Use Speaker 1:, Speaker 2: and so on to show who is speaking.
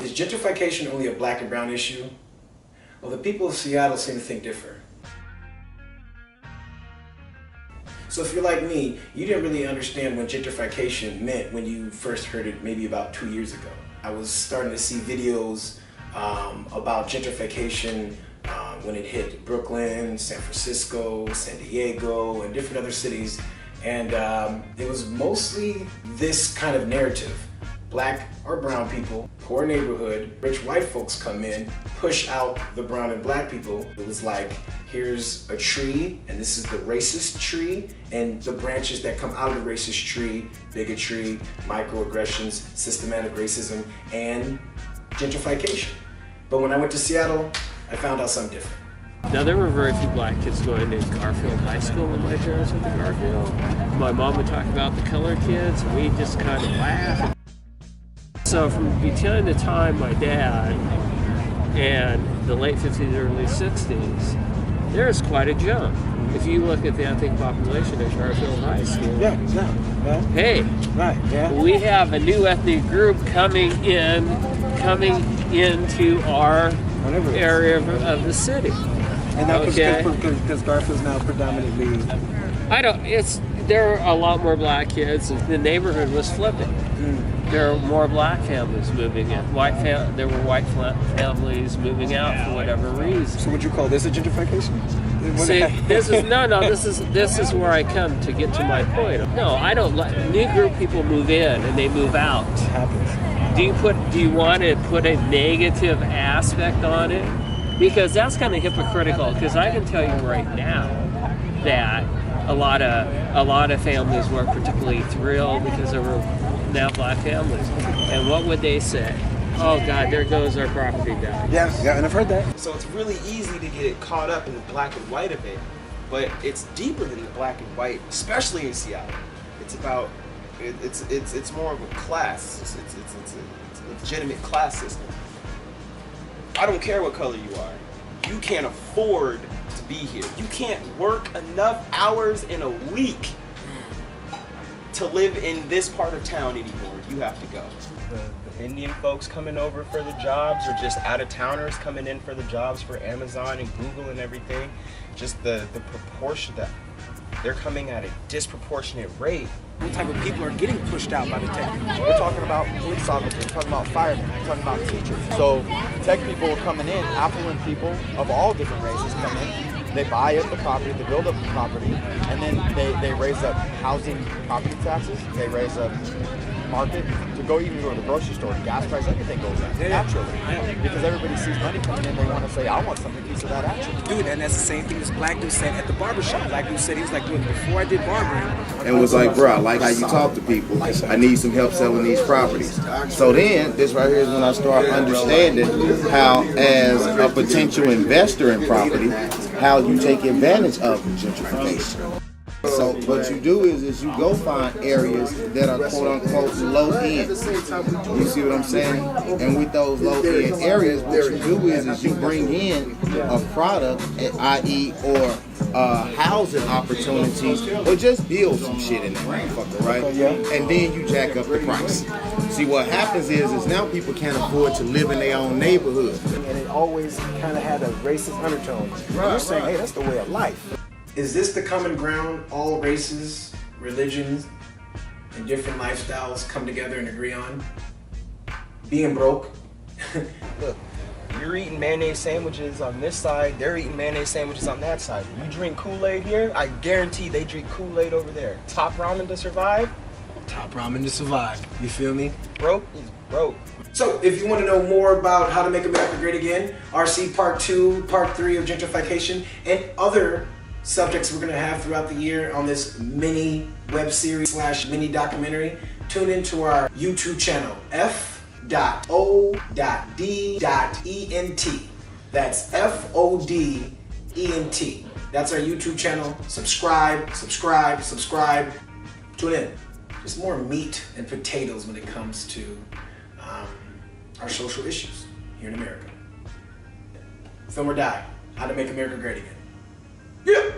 Speaker 1: Is gentrification only a black and brown issue? Well, the people of Seattle seem to think different. So if you're like me, you didn't really understand what gentrification meant when you first heard it maybe about 2 years ago. I was starting to see videos about gentrification when it hit Brooklyn, San Francisco, San Diego, and different other cities. And it was mostly this kind of narrative. Black or brown people, poor neighborhood, rich white folks come in, push out the brown and black people. It was like, here's a tree, and this is the racist tree, and the branches that come out of the racist tree, bigotry, microaggressions, systematic racism, and gentrification. But when I went to Seattle, I found out something different.
Speaker 2: Now, there were very few black kids going to Garfield High School when my parents went to Garfield. My mom would talk about the colored kids, and we just kind of laughed. So from between the time my dad and the late 50s, early 60s, there's quite a jump. If you look at the ethnic population at Garfield High School, hey, we have a new ethnic group coming into our area of the city.
Speaker 3: And that's because Garfield's now predominantly...
Speaker 2: There are a lot more black kids. The neighborhood was flipping. There are more black families moving in. There were white families moving out for whatever reason.
Speaker 3: So would you call this a gentrification?
Speaker 2: See, this is where I come to get to my point. No, I don't let new group people move in and they move out.
Speaker 3: It happens.
Speaker 2: Do you want to put a negative aspect on it? Because that's kind of hypocritical. Because I can tell you right now that a lot of families weren't particularly thrilled because there were now black families. And what would they say? Oh God, there goes our property value.
Speaker 3: Yeah, and I've heard that.
Speaker 4: So it's really easy to get caught up in the black and white of it, but it's deeper than the black and white, especially in Seattle. It's about it's more of a class. It's a legitimate class system. I don't care what color you are. You can't afford to be here. You can't work enough hours in a week to live in this part of town anymore. You have to go. The Indian folks coming over for the jobs, or just out-of-towners coming in for the jobs for Amazon and Google and everything, just the proportion that they're coming at a disproportionate rate.
Speaker 5: What type of people are getting pushed out by the tech people? We're talking about police officers, we're talking about firemen, we're talking about teachers. So tech people are coming in, affluent people of all different races come in. They buy up the property, they build up the property, and then they raise up housing property taxes, they raise up market, to go even go to the grocery store, gas price, everything goes up naturally. Because everybody sees money coming in, they want to say, I want some piece of that action. Dude, and that's the same thing this black dude said at the barbershop. Black dude said, he was like, dude, before I did barbering.
Speaker 6: And was like, bro, I like how you talk to people. I need some help selling these properties. So then, this right here is when I start understanding how, as a potential investor in property, how you take advantage of gentrification. So what you do is you go find areas that are quote unquote low end. You see what I'm saying? And with those low end areas, what you do is you bring in a product, i.e. or housing opportunities, or just build some shit in that motherfucker, right? And then you jack up the price. See, what happens is now people can't afford to live in their own neighborhood.
Speaker 5: And it always kind of had a racist undertone. You're saying, hey, that's the way of life.
Speaker 1: Is this the common ground all races, religions, and different lifestyles come together and agree on? Being broke?
Speaker 4: Look, you're eating mayonnaise sandwiches on this side, they're eating mayonnaise sandwiches on that side. You drink Kool-Aid here, I guarantee they drink Kool-Aid over there. Top ramen to survive?
Speaker 5: Top ramen to survive. You feel me?
Speaker 4: Broke is broke.
Speaker 1: So if you want to know more about how to make America great again, RC Part 2, Part 3 of gentrification, and other subjects we're going to have throughout the year on this mini web series / mini documentary, tune into our YouTube channel, F.O.D.E.N.T. That's F.O.D.E.N.T. That's our YouTube channel. Subscribe. Tune in. There's more meat and potatoes when it comes to our social issues here in America. Film or Die, how to make America great again. Yeah.